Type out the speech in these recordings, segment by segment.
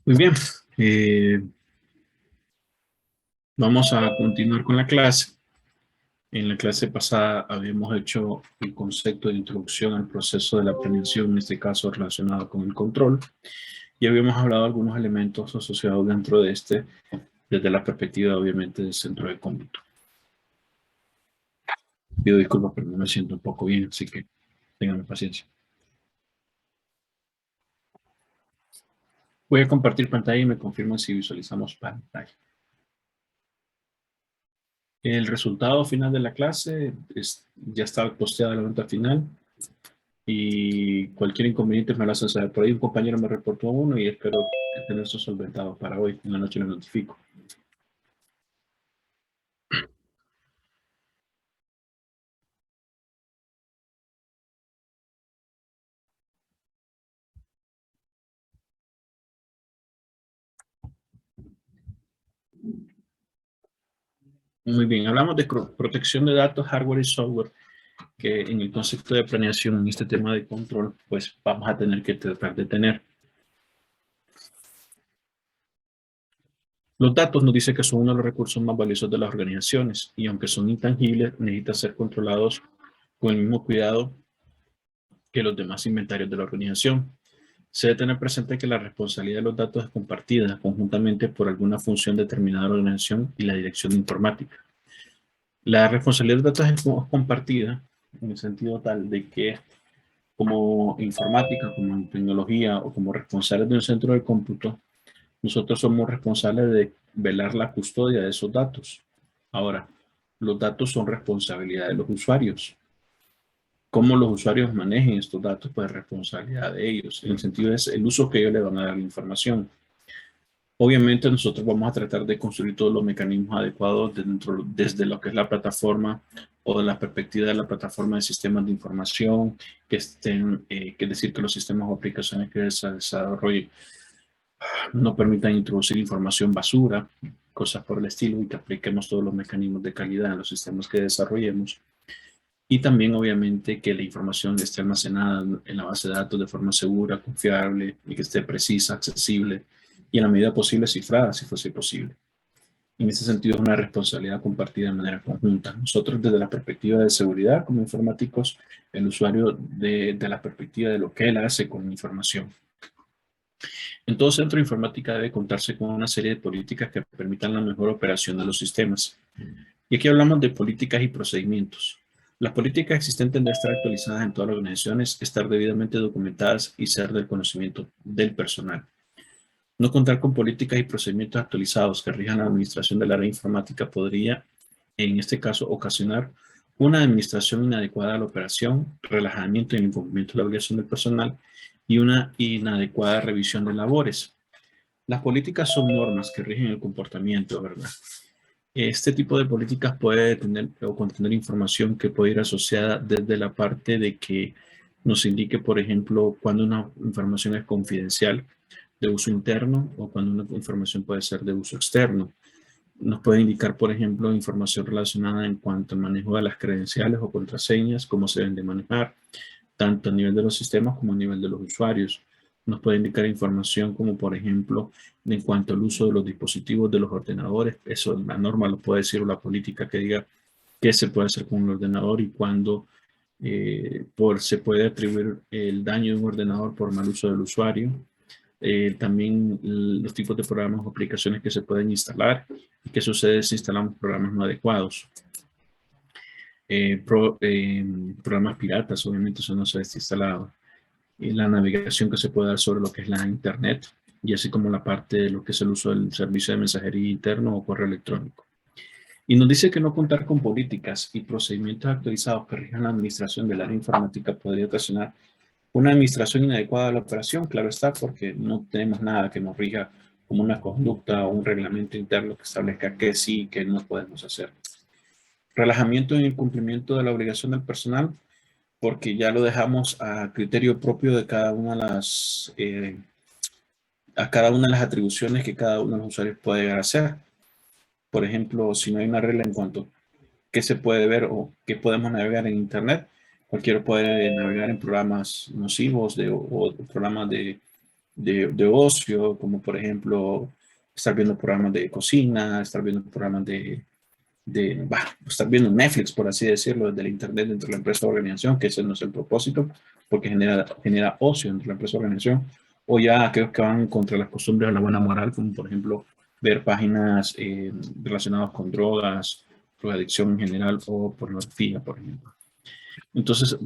Muy bien, eh, vamos a continuar con la clase. En la clase pasada habíamos hecho el concepto de introducción al proceso de la planeación, en este caso relacionado con el control, y habíamos hablado de algunos elementos asociados dentro de este, desde la perspectiva obviamente del centro de cómputo. Pido disculpas, pero no me siento un poco bien, así que tengan paciencia. Voy a compartir pantalla y me confirman si visualizamos pantalla. El resultado final de la clase ya está posteado en la nota final. Y cualquier inconveniente me lo hacen saber. Por ahí un compañero me reportó uno y espero tener eso solventado para hoy. En la noche lo notifico. Muy bien, hablamos de protección de datos, hardware y software, que en el concepto de planeación, en este tema de control, pues vamos a tener que tratar de tener. Los datos nos dice que son uno de los recursos más valiosos de las organizaciones y aunque son intangibles, necesitan ser controlados con el mismo cuidado que los demás inventarios de la organización. Se debe tener presente que la responsabilidad de los datos es compartida conjuntamente por alguna función determinada de la organización y la dirección de informática. La responsabilidad de los datos es compartida en el sentido tal de que como informática, como en tecnología o como responsables de un centro de cómputo, nosotros somos responsables de velar la custodia de esos datos. Ahora, los datos son responsabilidad de los usuarios. Cómo los usuarios manejen estos datos, pues es responsabilidad de ellos. En el sentido es el uso que ellos le van a dar la información. Obviamente nosotros vamos a tratar de construir todos los mecanismos adecuados desde lo que es la plataforma o de la perspectiva de la plataforma de sistemas de información, que estén, que es decir, que los sistemas o aplicaciones que se desarrollen no permitan introducir información basura, cosas por el estilo, y que apliquemos todos los mecanismos de calidad en los sistemas que desarrollemos. Y también, obviamente, que la información esté almacenada en la base de datos de forma segura, confiable y que esté precisa, accesible y en la medida posible cifrada, si fuese posible. En ese sentido, es una responsabilidad compartida de manera conjunta. Nosotros, desde la perspectiva de seguridad, como informáticos, el usuario de la perspectiva de lo que él hace con la información. En todo centro de informática debe contarse con una serie de políticas que permitan la mejor operación de los sistemas. Y aquí hablamos de políticas y procedimientos. Las políticas existentes deben estar actualizadas en todas las organizaciones, estar debidamente documentadas y ser del conocimiento del personal. No contar con políticas y procedimientos actualizados que rijan la administración del área informática podría, en este caso, ocasionar una administración inadecuada de la operación, relajamiento y el incumplimiento de la obligación del personal y una inadecuada revisión de labores. Las políticas son normas que rigen el comportamiento, ¿verdad? Este tipo de políticas puede tener o contener información que puede ir asociada desde la parte de que nos indique, por ejemplo, cuando una información es confidencial de uso interno o cuando una información puede ser de uso externo. Nos puede indicar, por ejemplo, información relacionada en cuanto al manejo de las credenciales o contraseñas, cómo se deben de manejar, tanto a nivel de los sistemas como a nivel de los usuarios. Nos puede indicar información como, por ejemplo, en cuanto al uso de los dispositivos de los ordenadores. Eso la norma lo puede decir, o la política que diga qué se puede hacer con un ordenador y cuándo se puede atribuir el daño de un ordenador por mal uso del usuario. También los tipos de programas o aplicaciones que se pueden instalar y qué sucede si instalamos programas no adecuados. Programas piratas, obviamente eso no se ha instalado. Y la navegación que se puede dar sobre lo que es la internet y así como la parte de lo que es el uso del servicio de mensajería interno o correo electrónico. Y nos dice que no contar con políticas y procedimientos actualizados que rijan la administración del área informática podría ocasionar una administración inadecuada de la operación, claro está, porque no tenemos nada que nos rija como una conducta o un reglamento interno que establezca qué sí y qué no podemos hacer. Relajamiento en el cumplimiento de la obligación del personal, porque ya lo dejamos a criterio propio de cada una de a cada una de las atribuciones que cada uno de los usuarios puede llegar a hacer. Por ejemplo, si no hay una regla en cuanto a qué se puede ver o qué podemos navegar en Internet, cualquiera puede navegar en programas nocivos o programas de ocio, como por ejemplo estar viendo programas de cocina, estar viendo programas estar viendo Netflix, por así decirlo, desde el internet dentro de la empresa o organización, que ese no es el propósito, porque genera ocio dentro de la empresa o organización, o ya aquellos que van contra las costumbres o la buena moral, como por ejemplo ver páginas relacionadas con drogas, drogadicción en general o pornografía, por ejemplo. Entonces,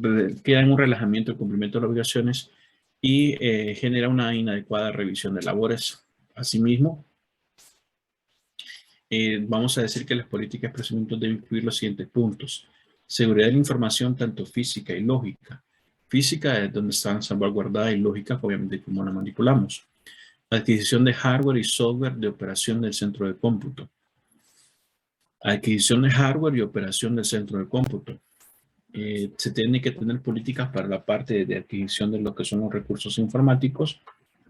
queda en un relajamiento el cumplimiento de las obligaciones y genera una inadecuada revisión de labores. Asimismo, vamos a decir que las políticas de procedimiento deben incluir los siguientes puntos. Seguridad de la información, tanto física y lógica. Física es donde están salvaguardadas y lógica, obviamente, cómo la manipulamos. Adquisición de hardware y software de operación del centro de cómputo. Adquisición de hardware y operación del centro de cómputo. Se tiene que tener políticas para la parte de adquisición de lo que son los recursos informáticos,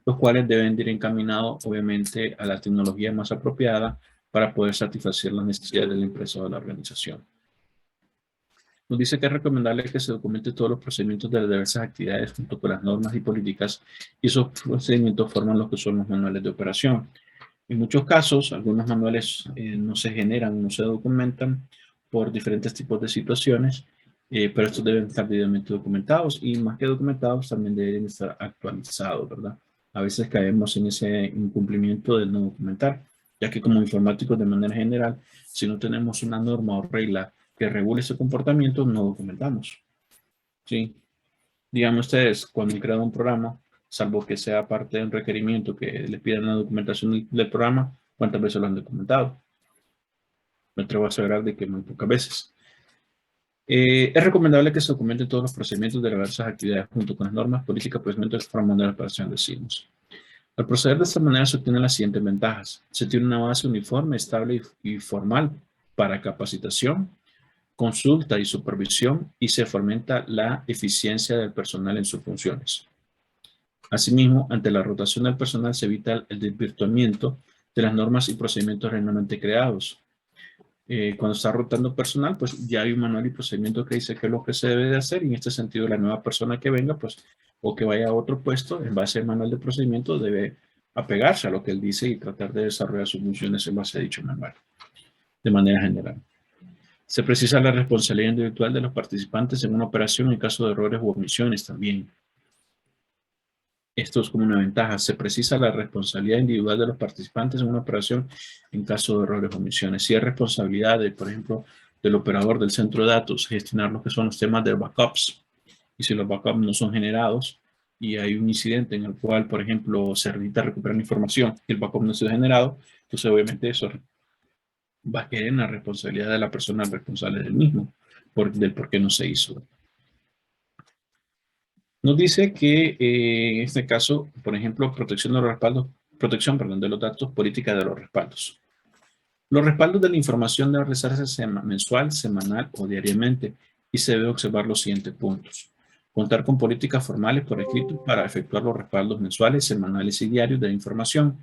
los cuales deben ir encaminados, obviamente, a la tecnología más apropiada para poder satisfacer las necesidades de la empresa o de la organización. Nos dice que es recomendable que se documente todos los procedimientos de las diversas actividades junto con las normas y políticas, y esos procedimientos forman lo que son los manuales de operación. En muchos casos, algunos manuales no se generan, no se documentan por diferentes tipos de situaciones, pero estos deben estar debidamente documentados y más que documentados también deben estar actualizados, ¿verdad? A veces caemos en ese incumplimiento de no documentar, ya que como informáticos de manera general, si no tenemos una norma o regla que regule ese comportamiento, no documentamos, ¿sí? Díganme ustedes, cuando han creado un programa, salvo que sea parte de un requerimiento que les pidan la documentación del programa, ¿cuántas veces lo han documentado? Me atrevo a asegurar de que muy pocas veces. Es recomendable que se documenten todos los procedimientos de las diversas actividades junto con las normas, políticas, procedimientos de forma de la operación de signos. Al proceder de esta manera se obtienen las siguientes ventajas. Se tiene una base uniforme, estable y formal para capacitación, consulta y supervisión, y se fomenta la eficiencia del personal en sus funciones. Asimismo, ante la rotación del personal se evita el desvirtuamiento de las normas y procedimientos realmente creados. Cuando está rotando personal, pues ya hay un manual y procedimiento que dice qué es lo que se debe de hacer, y en este sentido la nueva persona que venga, pues, o que vaya a otro puesto, en base al manual de procedimiento, debe apegarse a lo que él dice y tratar de desarrollar sus funciones en base a dicho manual, de manera general. Se precisa la responsabilidad individual de los participantes en una operación en caso de errores u omisiones también. Esto es como una ventaja. Se precisa la responsabilidad individual de los participantes en una operación en caso de errores o omisiones. Si es responsabilidad, por ejemplo, del operador del centro de datos, gestionar lo que son los temas de backups. Y si los backups no son generados y hay un incidente en el cual, por ejemplo, se necesita recuperar la información y el backup no se ha generado, entonces obviamente eso va a quedar en la responsabilidad de la persona responsable del mismo, del por qué no se hizo. Nos dice que en este caso, por ejemplo, protección de los respaldos, de los datos, política de los respaldos. Los respaldos de la información deben realizarse mensual, semanal o diariamente, y se debe observar los siguientes puntos. Contar con políticas formales por escrito para efectuar los respaldos mensuales, semanales y diarios de la información.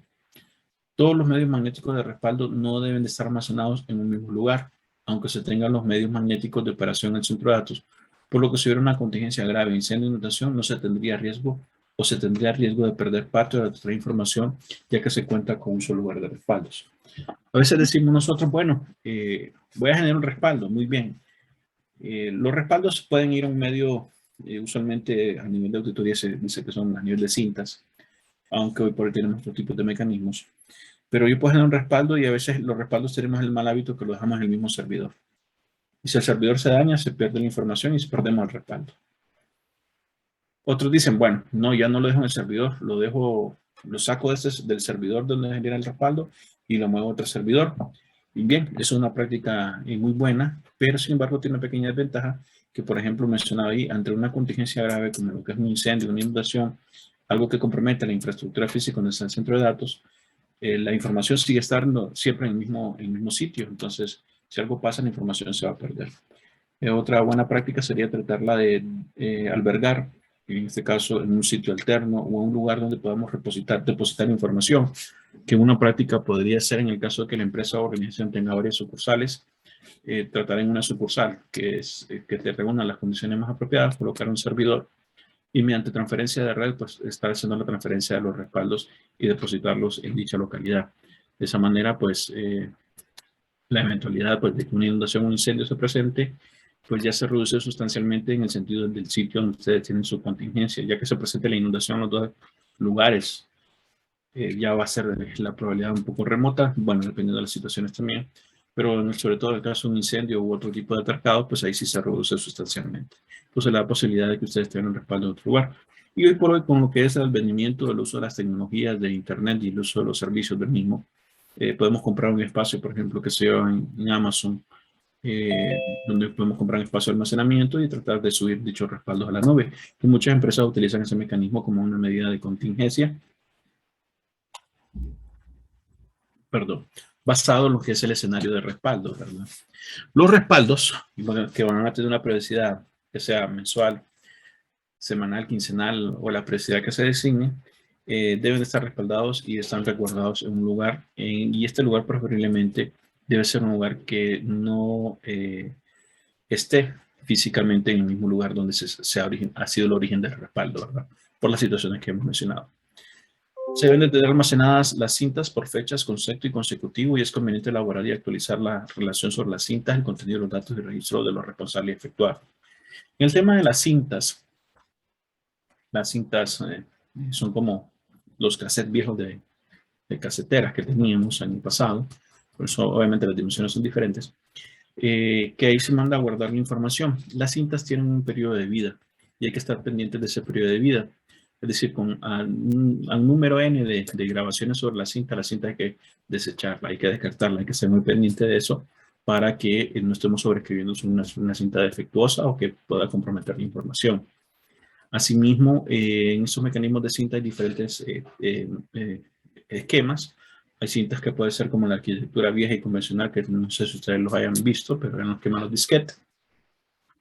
Todos los medios magnéticos de respaldo no deben de estar almacenados en un mismo lugar, aunque se tengan los medios magnéticos de operación en el centro de datos, por lo que si hubiera una contingencia grave, incendio o inundación, no se tendría riesgo o se tendría riesgo de perder parte de nuestra información, ya que se cuenta con un solo lugar de respaldos. A veces decimos nosotros, bueno, voy a generar un respaldo, muy bien. Los respaldos pueden ir a un medio, usualmente a nivel de auditoría se dice que son a nivel de cintas, aunque hoy por hoy tenemos otro tipo de mecanismos. Pero yo puedo generar un respaldo y a veces los respaldos tenemos el mal hábito que lo dejamos en el mismo servidor. Y si el servidor se daña, se pierde la información y perdemos el respaldo. Otros dicen, bueno, no, ya no lo dejo en el servidor, lo saco del servidor donde genera el respaldo y lo muevo a otro servidor. Y bien, es una práctica muy buena, pero sin embargo tiene una pequeña desventaja que, por ejemplo, mencionaba ahí, ante una contingencia grave como lo que es un incendio, una inundación, algo que compromete la infraestructura física donde está el centro de datos, la información sigue estando siempre en el mismo sitio. Entonces, si algo pasa, la información se va a perder. Otra buena práctica sería tratarla de albergar, en este caso, en un sitio alterno o en un lugar donde podamos depositar información, que una práctica podría ser en el caso de que la empresa o organización tenga varias sucursales, tratar en una sucursal que te reúna las condiciones más apropiadas, colocar un servidor y mediante transferencia de red, pues estar haciendo la transferencia de los respaldos y depositarlos en dicha localidad. De esa manera, pues la eventualidad pues, de que una inundación o un incendio se presente, pues ya se reduce sustancialmente en el sentido del sitio donde ustedes tienen su contingencia, ya que se presente la inundación en los dos lugares. Ya va a ser la probabilidad un poco remota, bueno, dependiendo de las situaciones también, pero sobre todo en el caso de un incendio u otro tipo de atracado, pues ahí sí se reduce sustancialmente. Entonces le da posibilidad de que ustedes tengan un respaldo en otro lugar. Y hoy por hoy, con lo que es el advenimiento del uso de las tecnologías de Internet y el uso de los servicios del mismo, podemos comprar un espacio, por ejemplo, que sea en Amazon, donde podemos comprar un espacio de almacenamiento y tratar de subir dichos respaldos a la nube. Y muchas empresas utilizan ese mecanismo como una medida de contingencia, perdón, basado en lo que es el escenario de respaldo, ¿verdad? Los respaldos, bueno, que van a tener una periodicidad, que sea mensual, semanal, quincenal o la periodicidad que se designe, deben estar respaldados y están resguardados en un lugar, y este lugar preferiblemente debe ser un lugar que no esté físicamente en el mismo lugar donde ha sido el origen del respaldo, ¿verdad? Por las situaciones que hemos mencionado. Se deben de tener almacenadas las cintas por fechas, concepto y consecutivo, y es conveniente elaborar y actualizar la relación sobre las cintas, el contenido de los datos y registro de los responsables y efectuar. En el tema de las cintas son como los cassettes viejos de caseteras que teníamos en el pasado, por eso obviamente las dimensiones son diferentes, que ahí se manda a guardar la información. Las cintas tienen un periodo de vida y hay que estar pendientes de ese periodo de vida. Es decir, al número N de grabaciones sobre la cinta hay que desecharla, hay que descartarla, hay que ser muy pendiente de eso para que no estemos sobreescribiendo una cinta defectuosa o que pueda comprometer la información. Asimismo, en estos mecanismos de cinta hay diferentes esquemas. Hay cintas que pueden ser como la arquitectura vieja y convencional, que no sé si ustedes los hayan visto, pero en los que los disquetes,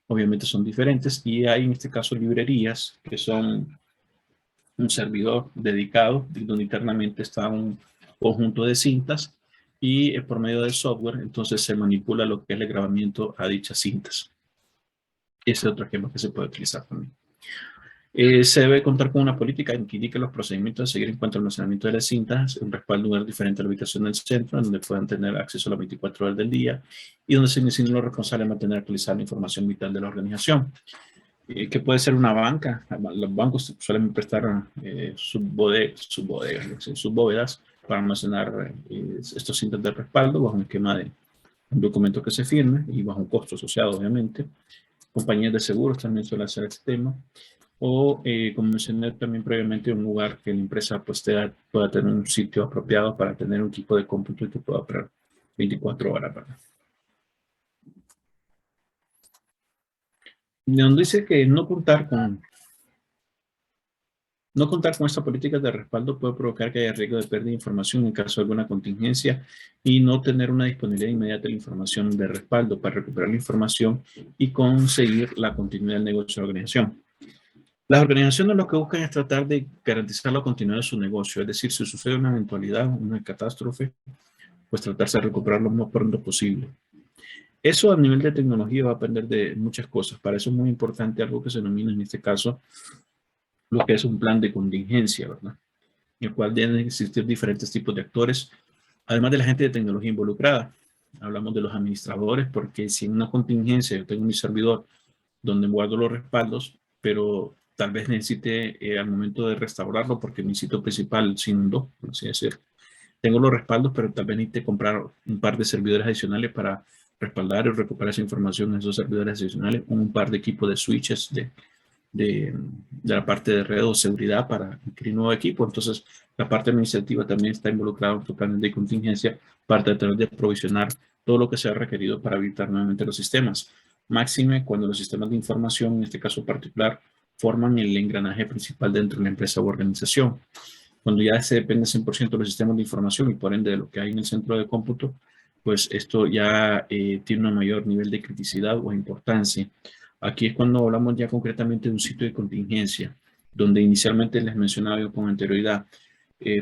obviamente son diferentes. Y hay en este caso librerías que son un servidor dedicado, donde internamente está un conjunto de cintas y por medio del software, entonces se manipula lo que es el grabamiento a dichas cintas. Ese es otro ejemplo que se puede utilizar también. Se debe contar con una política que indique los procedimientos a seguir en cuanto al almacenamiento de las cintas, un respaldo lugar diferente a la ubicación del centro, en donde puedan tener acceso a las 24 horas del día y donde se inicie los responsables de mantener actualizada la información vital de la organización. Que puede ser una banca. Los bancos suelen prestar sus bóvedas para almacenar estos cintas de respaldo bajo un esquema de un documento que se firme y bajo un costo asociado, obviamente. Compañías de seguros también suelen hacer este tema. O, como mencioné también previamente, un lugar que la empresa pues, pueda tener un sitio apropiado para tener un equipo de cómputo que pueda operar 24 horas, ¿verdad? Donde dice que no contar con esta política de respaldo puede provocar que haya riesgo de pérdida de información en caso de alguna contingencia y no tener una disponibilidad inmediata de la información de respaldo para recuperar la información y conseguir la continuidad del negocio de la organización. Las organizaciones lo que buscan es tratar de garantizar la continuidad de su negocio, es decir, si sucede una eventualidad, una catástrofe, pues tratarse de recuperar lo más pronto posible. Eso a nivel de tecnología va a depender de muchas cosas. Para eso es muy importante algo que se denomina en este caso lo que es un plan de contingencia, ¿verdad? En el cual deben existir diferentes tipos de actores, además de la gente de tecnología involucrada. Hablamos de los administradores, porque si en una contingencia yo tengo mi servidor donde guardo los respaldos, pero tal vez necesite al momento de restaurarlo porque mi sitio principal se inundó, por así decirlo. Tengo los respaldos, pero tal vez necesite comprar un par de servidores adicionales para respaldar y recuperar esa información en esos servidores adicionales, un par de equipos de switches de la parte de red o seguridad para adquirir nuevo equipo. Entonces, la parte administrativa también está involucrada en los planes de contingencia para tratar de aprovisionar todo lo que sea requerido para habilitar nuevamente los sistemas. Máxime cuando los sistemas de información, en este caso particular, forman el engranaje principal dentro de la empresa o organización. Cuando ya se depende 100% de los sistemas de información y por ende de lo que hay en el centro de cómputo, pues esto ya tiene un mayor nivel de criticidad o importancia. Aquí es cuando hablamos ya concretamente de un sitio de contingencia, donde inicialmente les mencionaba yo con anterioridad.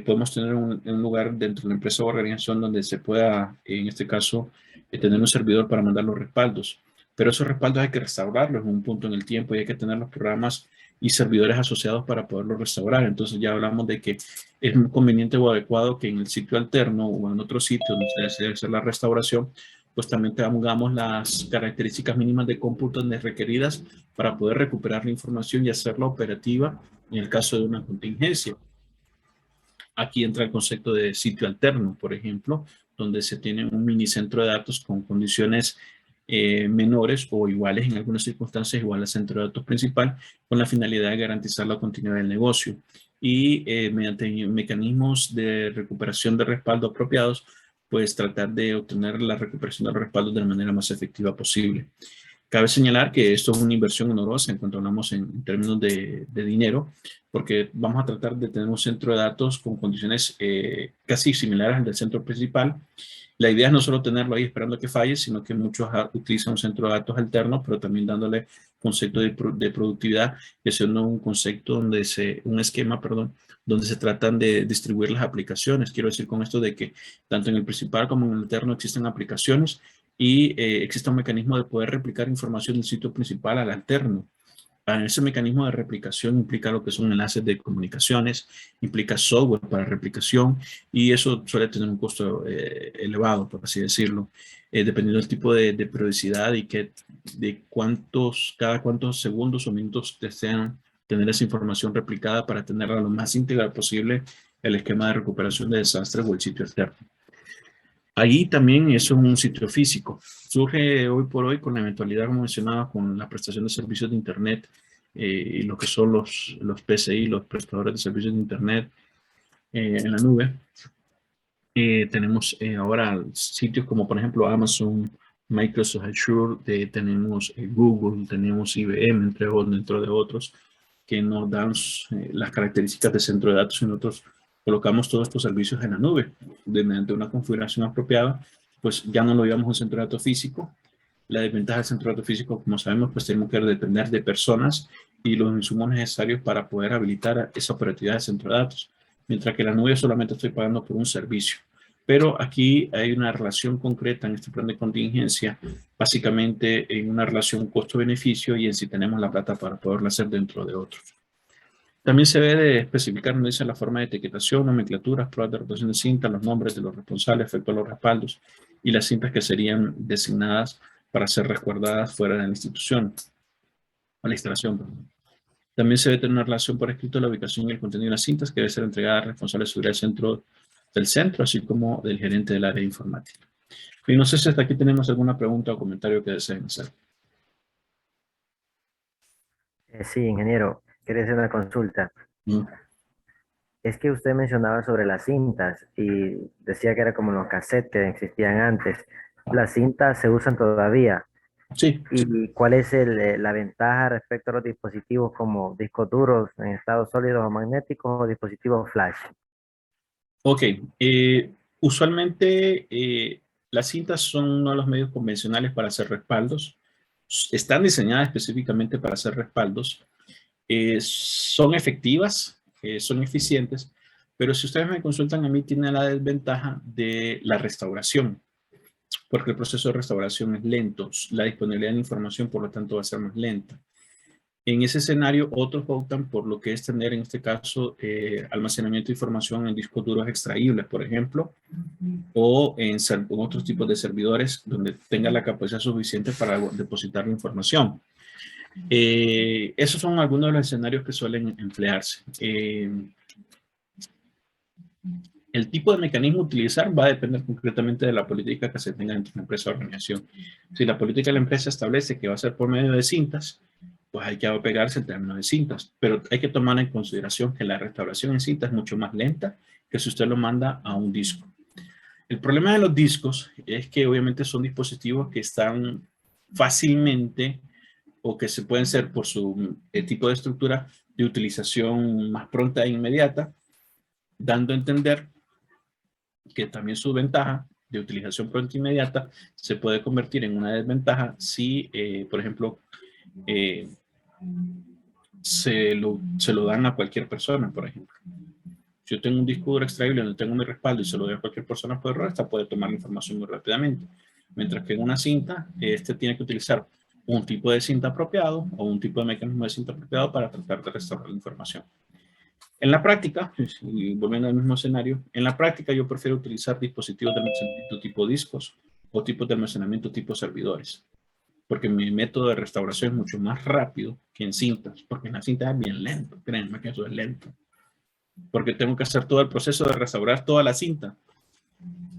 Podemos tener un lugar dentro de la empresa o organización donde se pueda, en este caso, tener un servidor para mandar los respaldos. Pero esos respaldos hay que restaurarlos en un punto en el tiempo y hay que tener los programas y servidores asociados para poderlo restaurar. Entonces ya hablamos de que es conveniente o adecuado que en el sitio alterno o en otro sitio donde se desee hacer la restauración, pues también tengamos las características mínimas de cómputo requeridas para poder recuperar la información y hacerla operativa en el caso de una contingencia. Aquí entra el concepto de sitio alterno, por ejemplo, donde se tiene un mini centro de datos con condiciones menores o iguales en algunas circunstancias, igual al centro de datos principal, con la finalidad de garantizar la continuidad del negocio. Y mediante mecanismos de recuperación de respaldo apropiados, pues tratar de obtener la recuperación de los respaldos de la manera más efectiva posible. Cabe señalar que esto es una inversión onerosa en cuanto hablamos en términos de dinero, porque vamos a tratar de tener un centro de datos con condiciones casi similares al del centro principal. La idea es no solo tenerlo ahí esperando que falle, sino que muchos utilizan un centro de datos alterno, pero también dándole concepto de productividad y haciendo un concepto un esquema, perdón, donde se tratan de distribuir las aplicaciones. Quiero decir con esto de que tanto en el principal como en el alterno existen aplicaciones y existe un mecanismo de poder replicar información del sitio principal al alterno. Ese mecanismo de replicación implica lo que son enlaces de comunicaciones, implica software para replicación y eso suele tener un costo elevado, por así decirlo, dependiendo del tipo de periodicidad y de cada cuántos segundos o minutos desean tener esa información replicada para tenerla lo más íntegra posible el esquema de recuperación de desastres o el sitio alterno. Ahí también es un sitio físico. Surge hoy por hoy con la eventualidad, como mencionaba, con la prestación de servicios de Internet y lo que son los PCI, los prestadores de servicios de Internet en la nube. Tenemos ahora sitios como, por ejemplo, Amazon, Microsoft Azure, tenemos Google, tenemos IBM, entre de otros, que nos dan las características de centro de datos y nosotros colocamos todos estos servicios en la nube. Mediante una configuración apropiada, pues ya no lo llevamos a un centro de datos físico. La desventaja del centro de datos físico, como sabemos, pues tenemos que depender de personas y los insumos necesarios para poder habilitar esa operatividad del centro de datos. Mientras que la nube solamente estoy pagando por un servicio. Pero aquí hay una relación concreta en este plan de contingencia, básicamente en una relación costo-beneficio y en si tenemos la plata para poderlo hacer dentro de otros. También se debe de especificar, nos dice, la forma de etiquetación, nomenclaturas, pruebas de rotación de cinta, los nombres de los responsables, efecto de los respaldos y las cintas que serían designadas para ser resguardadas fuera de la institución o la instalación. Perdón. También se debe tener una relación por escrito de la ubicación y el contenido de las cintas que debe ser entregada al responsable de seguridad del centro, así como del gerente del área de informática. Y no sé si hasta aquí tenemos alguna pregunta o comentario que deseen hacer. Sí, ingeniero, quería hacer una consulta. Es que usted mencionaba sobre las cintas y decía que era como los cassettes que existían antes. ¿Las cintas se usan todavía? Sí. ¿Y cuál es la ventaja respecto a los dispositivos como discos duros en estado sólido o magnéticos o dispositivos flash? Ok. Usualmente las cintas son uno de los medios convencionales para hacer respaldos. Están diseñadas específicamente para hacer respaldos. Son efectivas, son eficientes, pero si ustedes me consultan a mí, tiene la desventaja de la restauración, porque el proceso de restauración es lento, la disponibilidad de información por lo tanto va a ser más lenta. En ese escenario, otros optan por lo que es tener, en este caso, almacenamiento de información en discos duros extraíbles, por ejemplo, o en otros tipos de servidores donde tenga la capacidad suficiente para depositar la información. Esos son algunos de los escenarios que suelen emplearse. El tipo de mecanismo a utilizar va a depender concretamente de la política que se tenga entre una empresa o organización. Si la política de la empresa establece que va a ser por medio de cintas, pues hay que apegarse al término de cintas. Pero hay que tomar en consideración que la restauración en cinta es mucho más lenta que si usted lo manda a un disco. El problema de los discos es que obviamente son dispositivos que están fácilmente o que se pueden ser por su tipo de estructura de utilización más pronta e inmediata, dando a entender que también su ventaja de utilización pronta e inmediata se puede convertir en una desventaja si, por ejemplo, se lo dan a cualquier persona, por ejemplo. Si yo tengo un disco duro extraíble donde tengo mi respaldo y se lo doy a cualquier persona por error, esta puede tomar la información muy rápidamente. Mientras que en una cinta, este tiene que utilizar un tipo de cinta apropiado o un tipo de mecanismo de cinta apropiado para tratar de restaurar la información. En la práctica, y volviendo al mismo escenario, en la práctica yo prefiero utilizar dispositivos de almacenamiento tipo discos o tipos de almacenamiento tipo servidores, porque mi método de restauración es mucho más rápido que en cintas, porque en la cinta es bien lento, créanme que eso es lento, porque tengo que hacer todo el proceso de restaurar toda la cinta.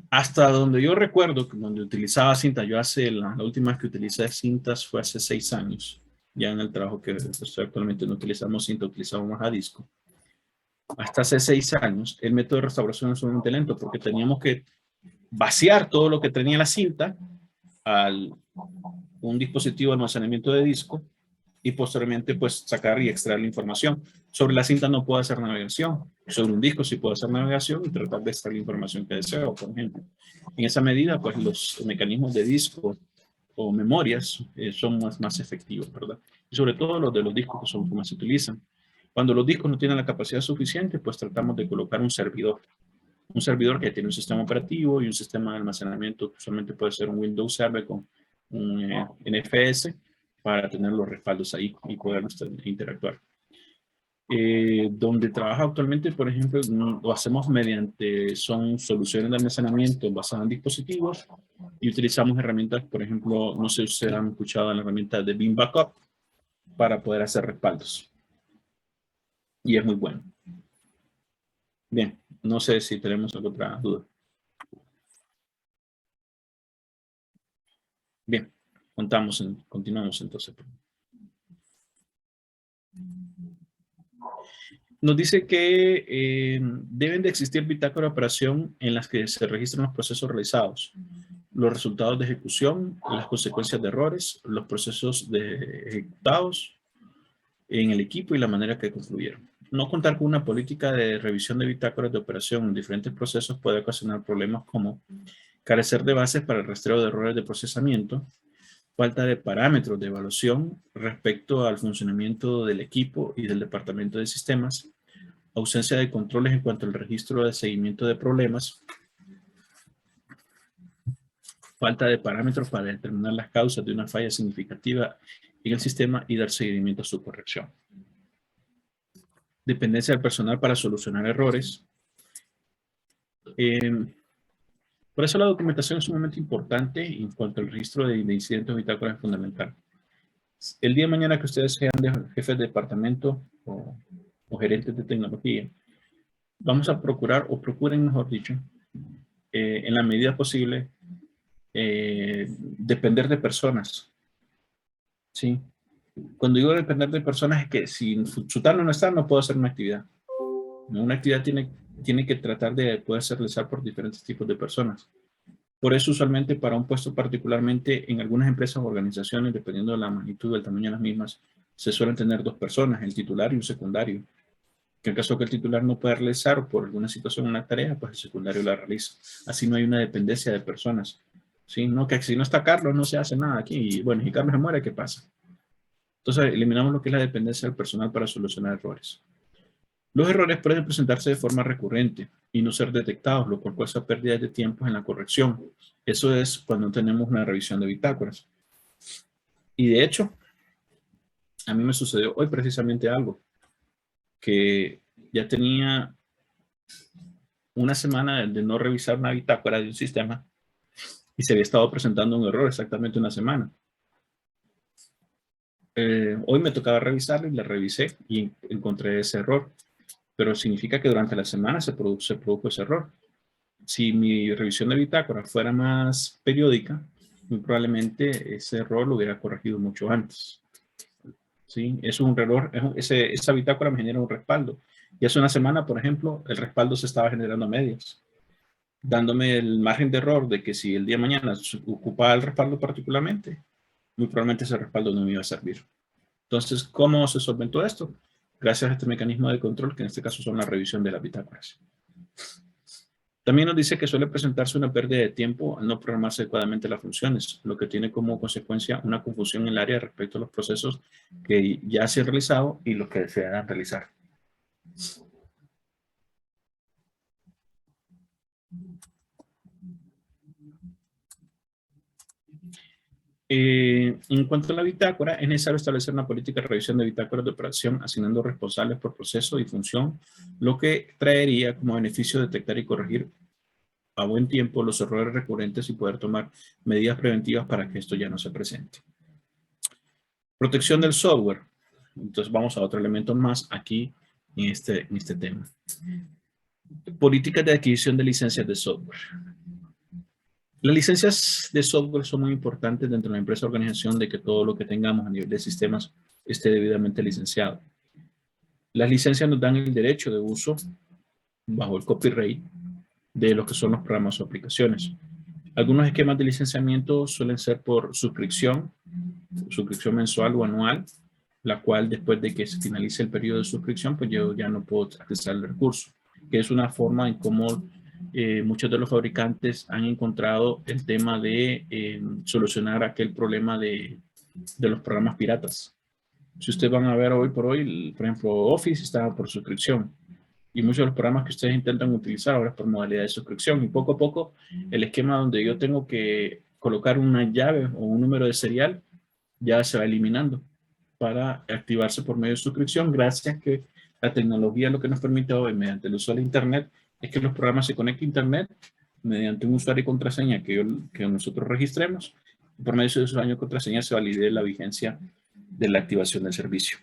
Hasta donde yo recuerdo, donde utilizaba cinta, yo la última vez que utilicé cintas fue hace 6 años, ya en el trabajo que estoy actualmente no utilizamos cinta, utilizamos más a disco. Hasta hace 6 años, el método de restauración es sumamente lento porque teníamos que vaciar todo lo que tenía la cinta a un dispositivo de almacenamiento de disco y posteriormente pues sacar y extraer la información. Sobre la cinta no puedo hacer navegación, sobre un disco sí puedo hacer navegación y tratar de extraer la información que deseo, por ejemplo. En esa medida pues los mecanismos de disco o memorias son más efectivos, ¿verdad? Y sobre todo los de los discos que son los que más se utilizan. Cuando los discos no tienen la capacidad suficiente, pues tratamos de colocar un servidor. Un servidor que tiene un sistema operativo y un sistema de almacenamiento que usualmente puede ser un Windows Server con un NFS para tener los respaldos ahí y poder interactuar. Donde trabaja actualmente, por ejemplo, lo hacemos son soluciones de almacenamiento basadas en dispositivos y utilizamos herramientas, por ejemplo, no sé si ustedes han escuchado la herramienta de Beam Backup para poder hacer respaldos. Y es muy bueno. Bien, no sé si tenemos alguna otra duda. Bien, continuamos entonces. Nos dice que deben de existir bitácoras de operación en las que se registran los procesos realizados, los resultados de ejecución, las consecuencias de errores, los procesos ejecutados en el equipo y la manera que concluyeron. No contar con una política de revisión de bitácoras de operación en diferentes procesos puede ocasionar problemas como carecer de bases para el rastreo de errores de procesamiento, falta de parámetros de evaluación respecto al funcionamiento del equipo y del departamento de sistemas, ausencia de controles en cuanto al registro de seguimiento de problemas, falta de parámetros para determinar las causas de una falla significativa en el sistema y dar seguimiento a su corrección. Dependencia del personal para solucionar errores. Por eso la documentación es sumamente importante en cuanto al registro de incidentes o bitácoras es fundamental. El día de mañana que ustedes sean jefes de departamento o gerentes de tecnología, vamos a procurar, o procuren mejor dicho, en la medida posible, depender de personas. ¿Sí? Cuando digo depender de personas es que si Sutano no está, no puedo hacer una actividad. Una actividad tiene que tratar de poder ser realizada por diferentes tipos de personas. Por eso usualmente para un puesto particularmente en algunas empresas o organizaciones, dependiendo de la magnitud del tamaño de las mismas, se suelen tener 2 personas, el titular y un secundario. Que en caso que el titular no pueda realizar o por alguna situación una tarea, pues el secundario la realiza. Así no hay una dependencia de personas. ¿Sí? No, que si no está Carlos no se hace nada aquí. Y bueno, si Carlos se muere, ¿qué pasa? Entonces eliminamos lo que es la dependencia del personal para solucionar errores. Los errores pueden presentarse de forma recurrente y no ser detectados, lo cual causa pérdidas de tiempo en la corrección. Eso es cuando tenemos una revisión de bitácoras. Y de hecho, a mí me sucedió hoy precisamente algo, que ya tenía una semana de no revisar una bitácora de un sistema y se había estado presentando un error exactamente una semana. Hoy me tocaba revisarlo y la revisé y encontré ese error, pero significa que durante la semana se produjo ese error. Si mi revisión de bitácora fuera más periódica, muy probablemente ese error lo hubiera corregido mucho antes. ¿Sí? Es un error, esa bitácora me genera un respaldo. Y hace una semana, por ejemplo, el respaldo se estaba generando a medias, dándome el margen de error de que si el día de mañana ocupaba el respaldo particularmente, muy probablemente ese respaldo no me iba a servir. Entonces, ¿cómo se solventó esto? Gracias a este mecanismo de control, que en este caso son la revisión de las bitácoras. También nos dice que suele presentarse una pérdida de tiempo al no programarse adecuadamente las funciones, lo que tiene como consecuencia una confusión en el área respecto a los procesos que ya se han realizado y los que se deberán realizar. En cuanto a la bitácora, es necesario establecer una política de revisión de bitácoras de operación, asignando responsables por proceso y función, lo que traería como beneficio detectar y corregir a buen tiempo los errores recurrentes y poder tomar medidas preventivas para que esto ya no se presente. Protección del software. Entonces vamos a otro elemento más aquí en este tema. Políticas de adquisición de licencias de software. Las licencias de software son muy importantes dentro de la empresa o organización, de que todo lo que tengamos a nivel de sistemas esté debidamente licenciado. Las licencias nos dan el derecho de uso bajo el copyright de lo que son los programas o aplicaciones. Algunos esquemas de licenciamiento suelen ser por suscripción mensual o anual, la cual después de que se finalice el periodo de suscripción, pues yo ya no puedo acceder al recurso, que es una forma en cómo muchos de los fabricantes han encontrado el tema de solucionar aquel problema de los programas piratas. Si ustedes van a ver hoy por hoy, por ejemplo, Office está por suscripción, y muchos de los programas que ustedes intentan utilizar ahora es por modalidad de suscripción, y poco a poco el esquema donde yo tengo que colocar una llave o un número de serial ya se va eliminando para activarse por medio de suscripción, gracias a que la tecnología lo que nos permite hoy mediante el uso de Internet es que los programas se conecten a Internet mediante un usuario y contraseña que nosotros registremos, y por medio de ese usuario y contraseña se valide la vigencia de la activación del servicio.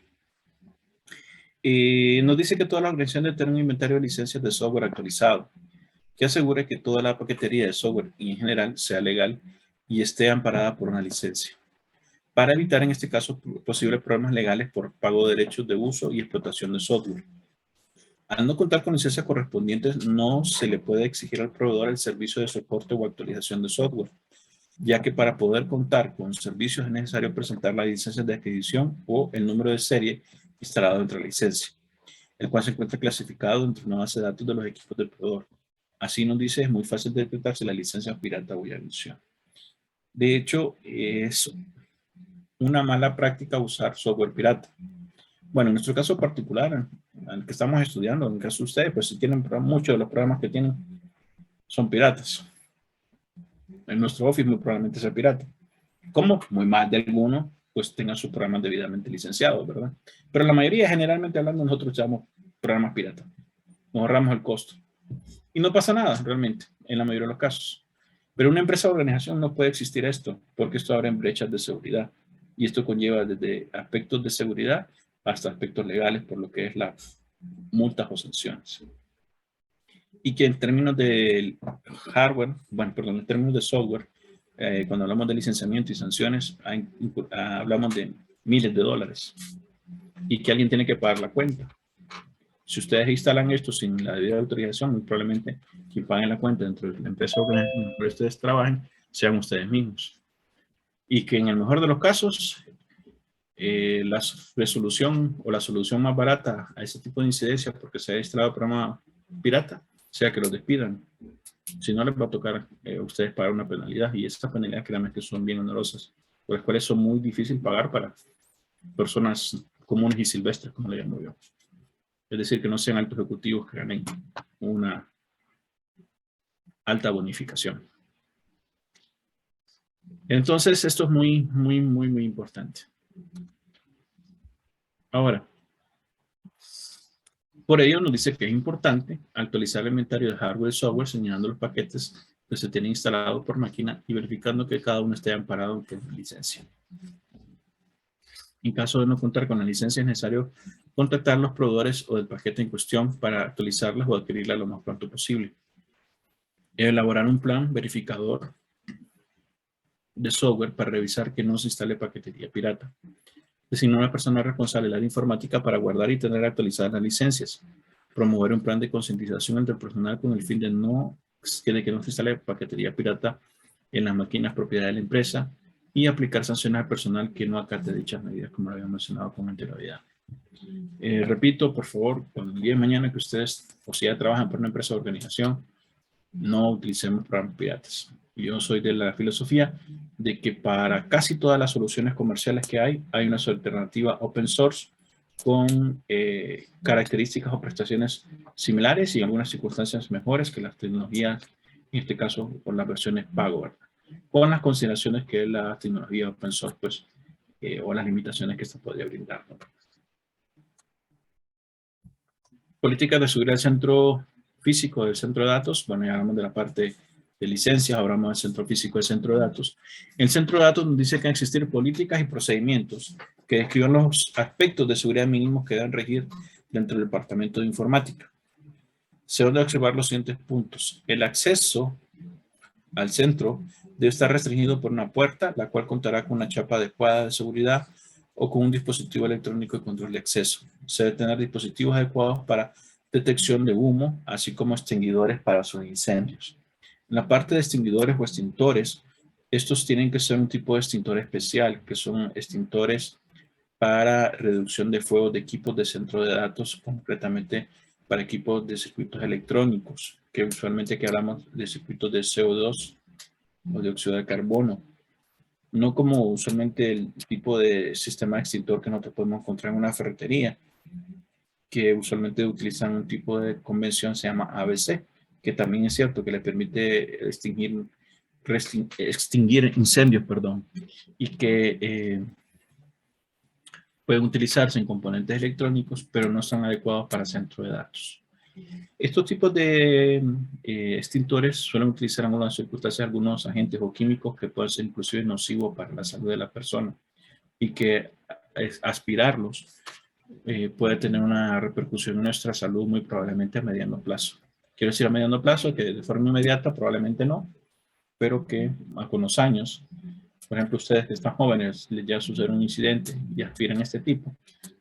Nos dice que todas las organizaciones tienen un inventario de licencias de software actualizado, que asegure que toda la paquetería de software y en general sea legal y esté amparada por una licencia, para evitar en este caso posibles problemas legales por pago de derechos de uso y explotación de software. Al no contar con licencias correspondientes, no se le puede exigir al proveedor el servicio de soporte o actualización de software, ya que para poder contar con servicios es necesario presentar la licencia de adquisición o el número de serie instalado dentro de la licencia, el cual se encuentra clasificado dentro de una base de datos de los equipos del proveedor. Así nos dice, es muy fácil de detectar si la licencia es pirata o ya venció. De hecho, es una mala práctica usar software pirata. Bueno, en nuestro caso particular, en el que estamos estudiando, en el caso de ustedes, pues si tienen muchos de los programas que tienen son piratas. En nuestro Office muy probablemente sea pirata. Como muy mal de algunos, pues tengan sus programas debidamente licenciados, ¿verdad? Pero la mayoría, generalmente hablando, nosotros usamos programas piratas. Nos ahorramos el costo. Y no pasa nada, realmente, en la mayoría de los casos. Pero una empresa o organización no puede existir esto, porque esto abre brechas de seguridad. Y esto conlleva desde aspectos de seguridad hasta aspectos legales, por lo que es la multas o sanciones. Y que en términos de hardware, bueno, perdón, en términos de software, cuando hablamos de licenciamiento y sanciones, hablamos de miles de dólares y que alguien tiene que pagar la cuenta. Si ustedes instalan esto sin la debida autorización, muy probablemente quien pague la cuenta dentro de la empresa en la que ustedes trabajen sean ustedes mismos. Y que en el mejor de los casos, la resolución o la solución más barata a ese tipo de incidencias, porque se ha instalado programa pirata, sea que los despidan. Si no, les va a tocar a ustedes pagar una penalidad, y esas penalidades, créanme que son bien onerosas, por las cuales son muy difíciles pagar para personas comunes y silvestres, como le llamo yo. Es decir, que no sean altos ejecutivos que ganen una alta bonificación. Entonces, esto es muy, muy, muy, muy importante. Ahora, por ello nos dice que es importante actualizar el inventario de hardware y software, señalando los paquetes que se tienen instalados por máquina y verificando que cada uno esté amparado por licencia. En caso de no contar con la licencia, es necesario contactar a los proveedores o del paquete en cuestión para actualizarlas o adquirirlas lo más pronto posible. Elaborar un plan verificador de software para revisar que no se instale paquetería pirata. Designar una persona responsable del área informática para guardar y tener actualizadas las licencias. Promover un plan de concientización entre el personal con el fin de que no se instale paquetería pirata en las máquinas propiedad de la empresa, y aplicar sanciones al personal que no acate dichas medidas, como lo había mencionado con anterioridad. Repito, por favor, cuando el día de mañana que ustedes o si ya trabajan por una empresa o organización, no utilicemos programas piratas. Yo soy de la filosofía de que para casi todas las soluciones comerciales que hay una alternativa open source con características o prestaciones similares y en algunas circunstancias mejores que las tecnologías, en este caso con las versiones pago, ¿verdad? con las consideraciones que la tecnología open source, pues, o las limitaciones que se podría brindar, ¿no? Políticas de seguridad del centro físico del centro de datos. Bueno, ya hablamos de la parte de licencias, ahora hablamos del centro físico del centro de datos. El centro de datos nos dice que deben existir políticas y procedimientos que describan los aspectos de seguridad mínimos que deben regir dentro del departamento de informática. Se deben observar los siguientes puntos. El acceso al centro debe estar restringido por una puerta, la cual contará con una chapa adecuada de seguridad o con un dispositivo electrónico de control de acceso. Se debe tener dispositivos adecuados para detección de humo, así como extinguidores para sus incendios. En la parte de extinguidores o extintores, estos tienen que ser un tipo de extintor especial, que son extintores para reducción de fuego de equipos de centro de datos, concretamente para equipos de circuitos electrónicos, que usualmente que hablamos de circuitos de CO2 o dióxido de carbono. No como usualmente el tipo de sistema de extintor que no te podemos encontrar en una ferretería, que usualmente utilizan un tipo de convención, se llama ABC, que también es cierto que le permite extinguir incendios, perdón, y que pueden utilizarse en componentes electrónicos, pero no son adecuados para centro de datos. Estos tipos de extintores suelen utilizar en algunas circunstancias algunos agentes o químicos que pueden ser inclusive nocivos para la salud de la persona y que aspirarlos puede tener una repercusión en nuestra salud muy probablemente a mediano plazo. Quiero decir a mediano plazo que de forma inmediata probablemente no, pero que con los años, por ejemplo, ustedes que están jóvenes, les ya sucede un incidente y aspiran a este tipo,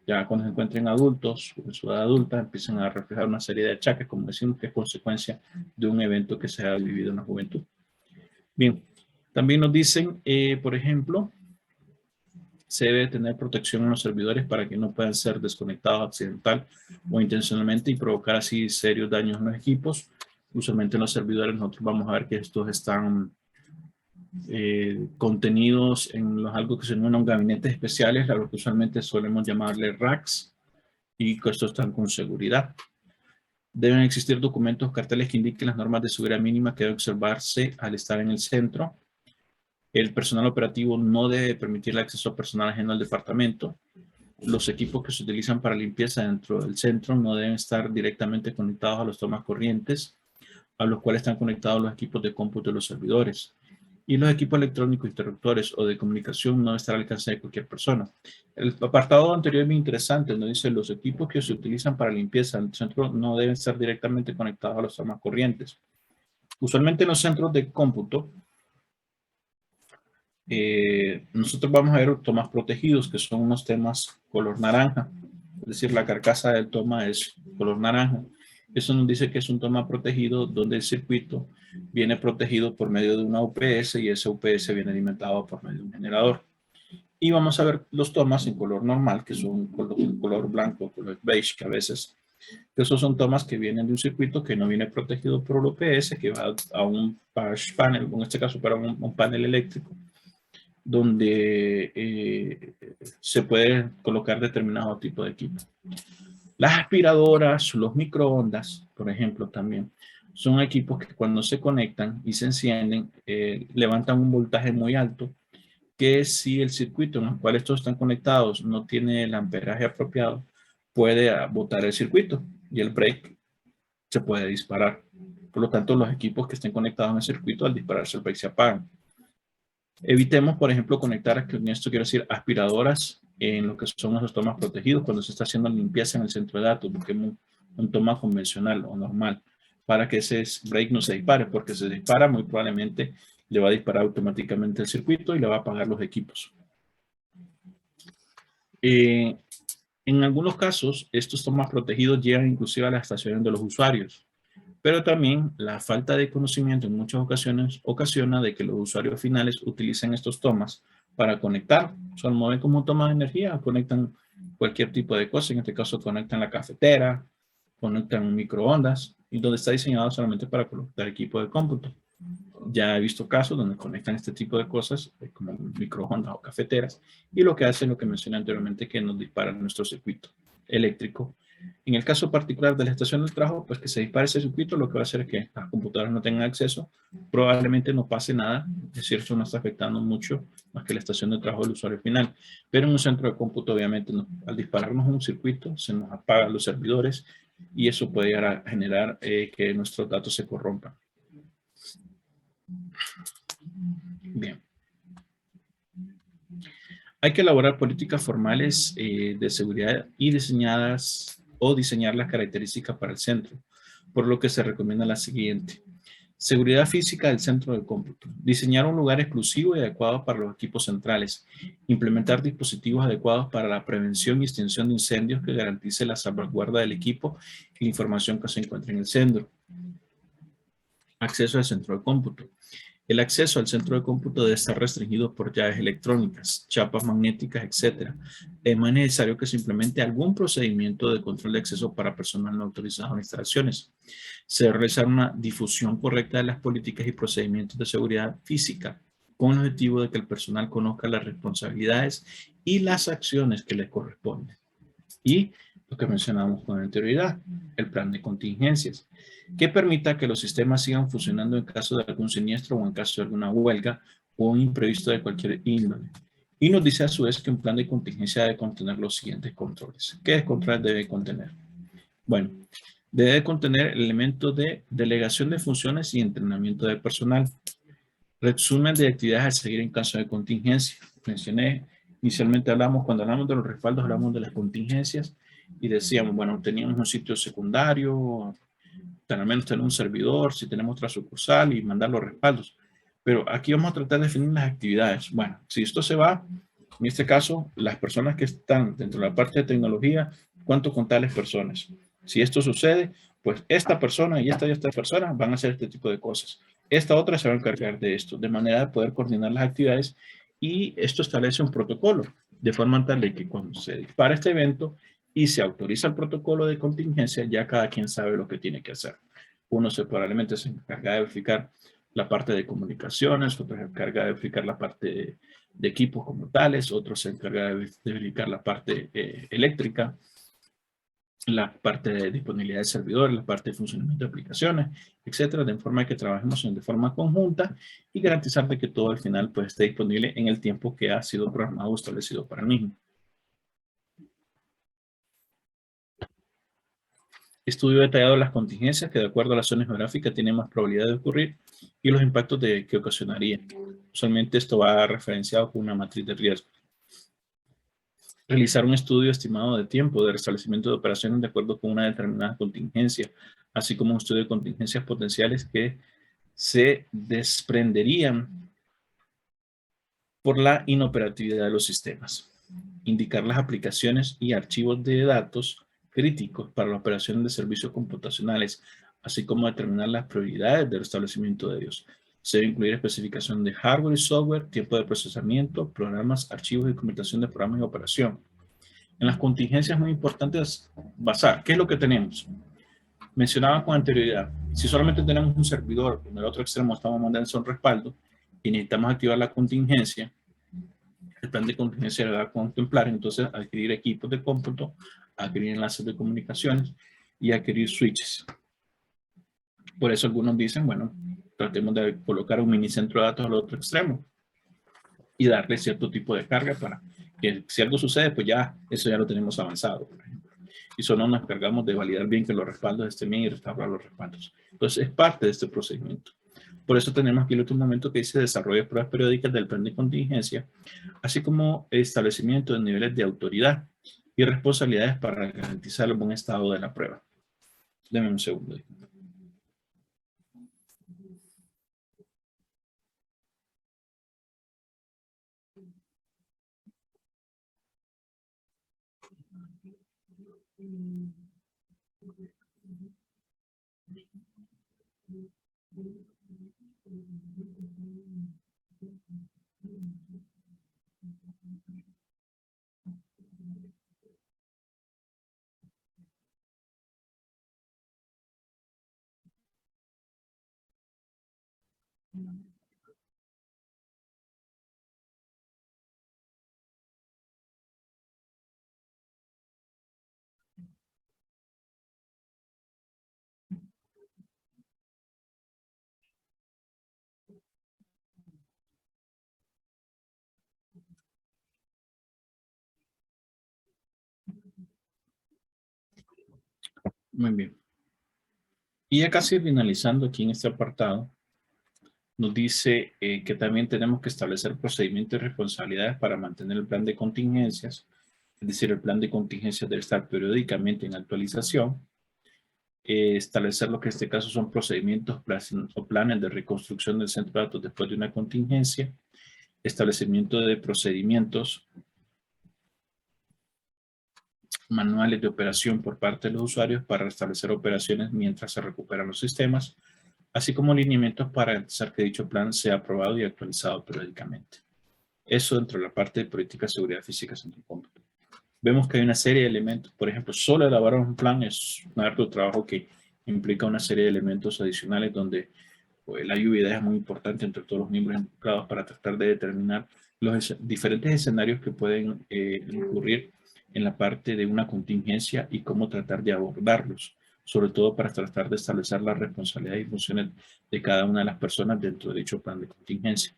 ya cuando se encuentren adultos, en su edad adulta, empiezan a reflejar una serie de achaques, como decimos, que es consecuencia de un evento que se ha vivido en la juventud. Bien, también nos dicen, por ejemplo, se debe tener protección en los servidores para que no puedan ser desconectados accidental o intencionalmente y provocar así serios daños en los equipos. Usualmente en los servidores nosotros vamos a ver que estos están contenidos en algo que se denominan gabinetes especiales, a lo que usualmente solemos llamarle racks, y que estos están con seguridad. Deben existir documentos, carteles que indiquen las normas de seguridad mínima que deben observarse al estar en el centro. El personal operativo no debe permitir el acceso a personal ajeno al departamento. Los equipos que se utilizan para limpieza dentro del centro no deben estar directamente conectados a los tomas corrientes, a los cuales están conectados los equipos de cómputo de los servidores. Y los equipos electrónicos, interruptores o de comunicación no deben estar al alcance de cualquier persona. El apartado anterior es muy interesante, donde dice los equipos que se utilizan para limpieza en el centro no deben estar directamente conectados a los tomas corrientes. Usualmente en los centros de cómputo, nosotros vamos a ver tomas protegidos, que son unos temas color naranja. Es decir, la carcasa del toma es color naranja. Eso nos dice que es un toma protegido donde el circuito viene protegido por medio de una UPS y ese UPS viene alimentado por medio de un generador. Y vamos a ver los tomas en color normal, que son color blanco, color beige, que a veces, esos son tomas que vienen de un circuito que no viene protegido por el UPS, que va a un patch panel, en este caso para un panel eléctrico, donde se puede colocar determinado tipo de equipo. Las aspiradoras, los microondas, por ejemplo, también son equipos que cuando se conectan y se encienden, levantan un voltaje muy alto, que si el circuito en el cual estos están conectados no tiene el amperaje apropiado, puede botar el circuito y el break se puede disparar. Por lo tanto, los equipos que estén conectados en el circuito, al dispararse el break se apagan. Evitemos, por ejemplo, conectar, con esto quiero decir, aspiradoras en lo que son los tomas protegidos cuando se está haciendo limpieza en el centro de datos. Busquemos un toma convencional o normal para que ese break no se dispare, porque se dispara muy probablemente le va a disparar automáticamente el circuito y le va a apagar los equipos. En algunos casos, estos tomas protegidos llegan inclusive a las estaciones de los usuarios, pero también la falta de conocimiento en muchas ocasiones ocasiona de que los usuarios finales utilicen estos tomas para conectar. Son mueven como toma de energía, conectan cualquier tipo de cosa. En este caso, conectan la cafetera, conectan un microondas, y donde está diseñado solamente para conectar equipo de cómputo. Ya he visto casos donde conectan este tipo de cosas, como microondas o cafeteras, y lo que hacen, lo que mencioné anteriormente, que nos disparan nuestro circuito eléctrico En el caso particular de la estación del trabajo, pues que se dispare ese circuito, lo que va a hacer es que las computadoras no tengan acceso, probablemente no pase nada, es decir, eso no está afectando mucho más que la estación de trabajo del usuario final, pero en un centro de cómputo, obviamente, al dispararnos un circuito, se nos apagan los servidores y eso puede llegar a generar que nuestros datos se corrompan. Bien. Hay que elaborar políticas formales de seguridad y diseñar las características para el centro, por lo que se recomienda la siguiente. Seguridad física del centro de cómputo. Diseñar un lugar exclusivo y adecuado para los equipos centrales. Implementar dispositivos adecuados para la prevención y extinción de incendios que garantice la salvaguarda del equipo y la información que se encuentra en el centro. Acceso al centro de cómputo. El acceso al centro de cómputo debe estar restringido por llaves electrónicas, chapas magnéticas, etc. Es más necesario que se implemente algún procedimiento de control de acceso para personal no autorizado en instalaciones. Se debe realizar una difusión correcta de las políticas y procedimientos de seguridad física, con el objetivo de que el personal conozca las responsabilidades y las acciones que le corresponden. Y lo que mencionamos con anterioridad, el plan de contingencias, que permita que los sistemas sigan funcionando en caso de algún siniestro o en caso de alguna huelga o un imprevisto de cualquier índole. Y nos dice a su vez que un plan de contingencia debe contener los siguientes controles. ¿Qué controles debe contener? Bueno, debe contener elementos de delegación de funciones y entrenamiento de personal. Resumen de actividades a seguir en caso de contingencia. Mencioné, inicialmente cuando hablamos de los respaldos, hablamos de las contingencias y decíamos, bueno, teníamos un sitio secundario, al menos tener un servidor, si tenemos otra sucursal y mandar los respaldos. Pero aquí vamos a tratar de definir las actividades. Bueno, si esto se va, en este caso, las personas que están dentro de la parte de tecnología, ¿cuánto con tales personas? Si esto sucede, pues esta persona y esta persona van a hacer este tipo de cosas. Esta otra se va a encargar de esto, de manera de poder coordinar las actividades y esto establece un protocolo, de forma tal de que cuando se dispara este evento y se autoriza el protocolo de contingencia, ya cada quien sabe lo que tiene que hacer. Uno probablemente se encarga de verificar la parte de comunicaciones, otro se encarga de verificar la parte de equipos como tales, otro se encarga de verificar la parte eléctrica, la parte de disponibilidad de servidores, la parte de funcionamiento de aplicaciones, etcétera, de forma que trabajemos de forma conjunta y garantizar de que todo al final pues, esté disponible en el tiempo que ha sido programado o establecido para el mismo. Estudio detallado de las contingencias que de acuerdo a la zona geográfica tienen más probabilidad de ocurrir y los impactos que ocasionaría. Usualmente esto va referenciado con una matriz de riesgo. Realizar un estudio estimado de tiempo de restablecimiento de operaciones de acuerdo con una determinada contingencia, así como un estudio de contingencias potenciales que se desprenderían por la inoperatividad de los sistemas. Indicar las aplicaciones y archivos de datos críticos para la operación de servicios computacionales, así como determinar las prioridades del restablecimiento de ellos. Se debe incluir especificación de hardware y software, tiempo de procesamiento, programas, archivos y conversación de programas y operación. En las contingencias muy importantes basar. ¿Qué es lo que tenemos? Mencionaba con anterioridad, si solamente tenemos un servidor, en el otro extremo estamos mandando un respaldo y necesitamos activar la contingencia, el plan de contingencia va a contemplar entonces adquirir equipos de cómputo, adquirir enlaces de comunicaciones y adquirir switches. Por eso algunos dicen, bueno, tratemos de colocar un mini centro de datos al otro extremo y darle cierto tipo de carga para que si algo sucede, pues ya eso ya lo tenemos avanzado, por ejemplo. Y solo nos encargamos de validar bien que los respaldos estén bien y restaurar los respaldos. Entonces es parte de este procedimiento. Por eso tenemos aquí el otro momento que dice desarrollo de pruebas periódicas del plan de contingencia, así como establecimiento de niveles de autoridad y responsabilidades para garantizar el buen estado de la prueba. Deme un segundo. Muy bien. Y ya casi finalizando aquí en este apartado, nos dice que también tenemos que establecer procedimientos y responsabilidades para mantener el plan de contingencias, es decir, el plan de contingencias debe estar periódicamente en actualización, establecer lo que en este caso son procedimientos o planes de reconstrucción del centro de datos después de una contingencia, establecimiento de procedimientos manuales de operación por parte de los usuarios para restablecer operaciones mientras se recuperan los sistemas, así como lineamientos para garantizar que dicho plan sea aprobado y actualizado periódicamente. Eso dentro de la parte de política de seguridad física centro cómputo. Vemos que hay una serie de elementos, por ejemplo, solo elaborar un plan es un arduo trabajo que implica una serie de elementos adicionales donde pues, la lluvia es muy importante entre todos los miembros involucrados para tratar de determinar los diferentes escenarios que pueden ocurrir en la parte de una contingencia y cómo tratar de abordarlos, sobre todo para tratar de establecer la responsabilidad y funciones de cada una de las personas dentro de dicho plan de contingencia.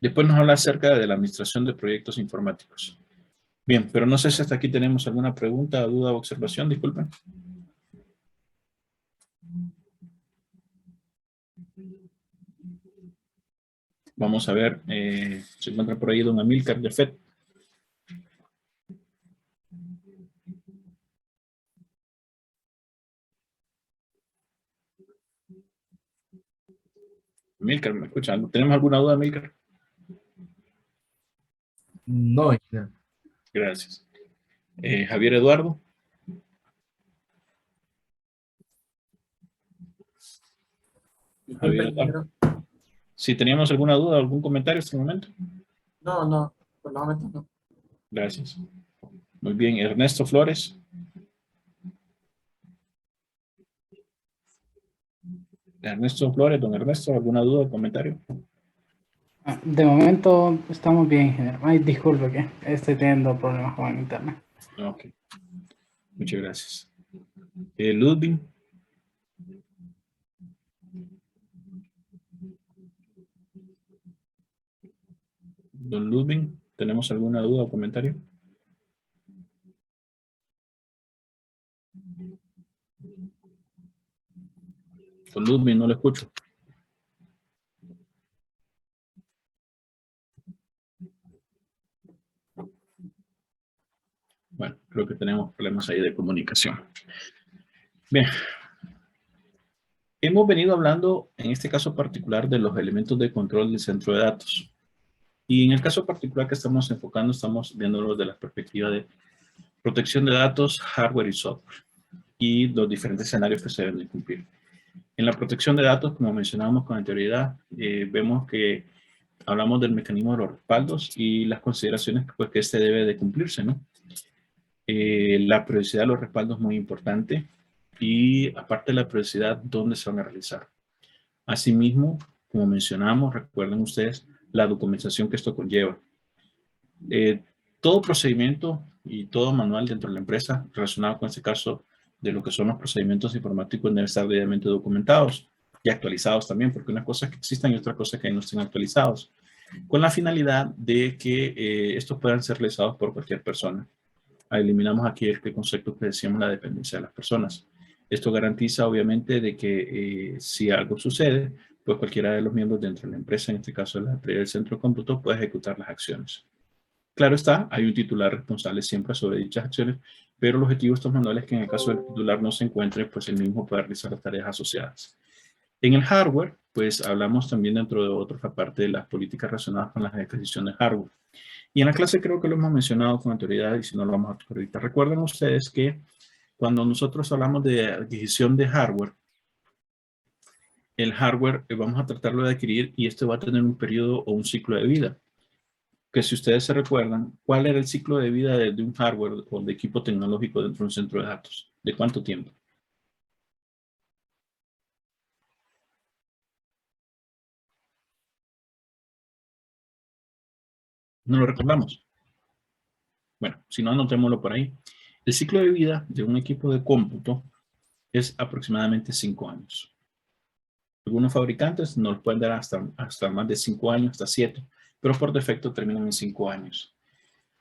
Después nos habla acerca de la administración de proyectos informáticos. Bien, pero no sé si hasta aquí tenemos alguna pregunta, duda o observación, disculpen. Vamos a ver, se encuentra por ahí don Amílcar Jafet. Amílcar, ¿me escuchan? ¿Tenemos alguna duda, Amílcar? No, ingeniero. Gracias. Javier Eduardo. Javier Eduardo. Si teníamos alguna duda, algún comentario en este momento. No, por el momento no. Gracias. Muy bien, Ernesto Flores. Ernesto Flores, don Ernesto, ¿alguna duda o comentario? De momento estamos bien, ingeniero. Ay, disculpe que estoy teniendo problemas con el internet. Ok. Muchas gracias. Ludwig. Don Ludwig, ¿tenemos alguna duda o comentario? Don Ludwig, no lo escucho. Bueno, creo que tenemos problemas ahí de comunicación. Bien. Hemos venido hablando, en este caso particular, de los elementos de control del centro de datos. Y en el caso particular que estamos enfocando, estamos viéndolo desde la perspectiva de protección de datos, hardware y software, y los diferentes escenarios que se deben de cumplir. En la protección de datos, como mencionábamos con anterioridad, vemos que hablamos del mecanismo de los respaldos y las consideraciones pues, que este debe de cumplirse, ¿no? La periodicidad de los respaldos es muy importante y aparte de la periodicidad, ¿dónde se van a realizar? Asimismo, como mencionamos, recuerden ustedes la documentación que esto conlleva. Todo procedimiento y todo manual dentro de la empresa relacionado con este caso de lo que son los procedimientos informáticos deben estar debidamente documentados y actualizados también, porque una cosa es que existan y otra cosa es que no estén actualizados, con la finalidad de que estos puedan ser realizados por cualquier persona. Eliminamos aquí este concepto que decíamos, la dependencia de las personas. Esto garantiza, obviamente, de que si algo sucede, pues cualquiera de los miembros dentro de la empresa, en este caso el centro de cómputo, puede ejecutar las acciones. Claro está, hay un titular responsable siempre sobre dichas acciones, pero el objetivo de estos manuales es que en el caso del titular no se encuentre, pues el mismo puede realizar las tareas asociadas. En el hardware, pues hablamos también dentro de otros, aparte de las políticas relacionadas con la adquisición de hardware. Y en la clase creo que lo hemos mencionado con anterioridad y si no lo vamos a tocar ahorita. Recuerden ustedes que cuando nosotros hablamos de adquisición de hardware, el hardware vamos a tratarlo de adquirir y este va a tener un periodo o un ciclo de vida. Que si ustedes se recuerdan, ¿cuál era el ciclo de vida de un hardware o de equipo tecnológico dentro de un centro de datos? ¿De cuánto tiempo? ¿No lo recordamos? Bueno, si no, anotémoslo por ahí. El ciclo de vida de un equipo de cómputo es aproximadamente 5 años. Algunos fabricantes nos pueden dar hasta más de 5 años, hasta 7, pero por defecto terminan en 5 años.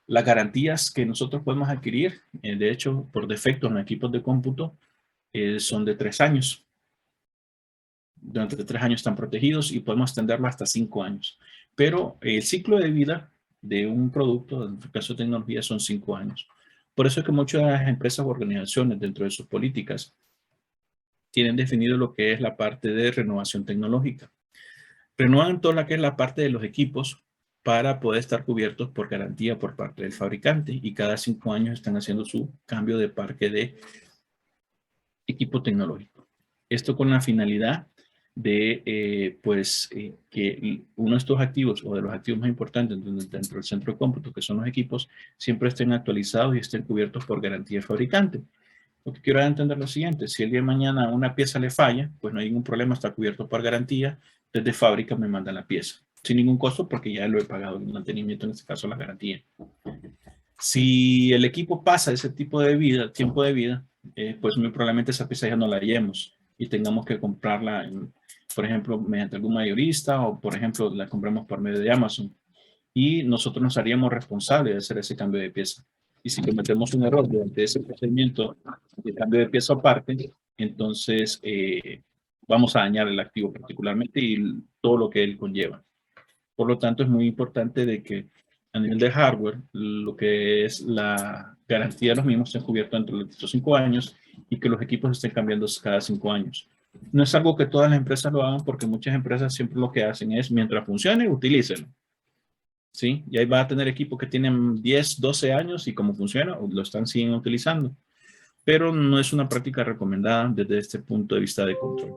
Las garantías que nosotros podemos adquirir, de hecho, por defecto en los equipos de cómputo, son de 3 años. Durante 3 años están protegidos y podemos extenderlo hasta 5 años. Pero el ciclo de vida de un producto, en el caso de tecnología, son 5 años. Por eso es que muchas de las empresas o organizaciones dentro de sus políticas tienen definido lo que es la parte de renovación tecnológica. Renuevan toda la que es la parte de los equipos para poder estar cubiertos por garantía por parte del fabricante, y cada 5 años están haciendo su cambio de parque de equipo tecnológico. Esto con la finalidad de que uno de estos activos o de los activos más importantes dentro del centro de cómputo, que son los equipos, siempre estén actualizados y estén cubiertos por garantía del fabricante. Lo que quiero entender es lo siguiente: si el día de mañana una pieza le falla, pues no hay ningún problema, está cubierto por garantía. Desde fábrica me mandan la pieza sin ningún costo porque ya lo he pagado el mantenimiento, en este caso la garantía. Si el equipo pasa ese tipo de vida, tiempo de vida, pues muy probablemente esa pieza ya no la hallemos y tengamos que comprarla, por ejemplo, mediante algún mayorista, o por ejemplo la compramos por medio de Amazon, y nosotros nos haríamos responsables de hacer ese cambio de pieza. Y si cometemos un error durante ese procedimiento de cambio de pieza aparte, entonces vamos a dañar el activo particularmente y todo lo que él conlleva. Por lo tanto, es muy importante de que a nivel de hardware, lo que es la garantía de los mismos esté cubierto dentro de estos 5 años y que los equipos estén cambiando cada 5 años. No es algo que todas las empresas lo hagan, porque muchas empresas siempre lo que hacen es, mientras funcione, utilícenlo. ¿Sí? Y ahí va a tener equipos que tienen 10, 12 años y como funciona, lo siguen utilizando. Pero no es una práctica recomendada desde este punto de vista de control.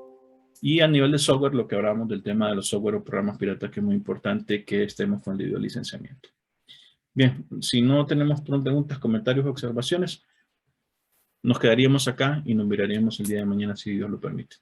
Y a nivel de software, lo que hablamos del tema de los software o programas piratas, que es muy importante que estemos con el debido licenciamiento. Bien, si no tenemos preguntas, comentarios o observaciones, nos quedaríamos acá y nos miraríamos el día de mañana si Dios lo permite.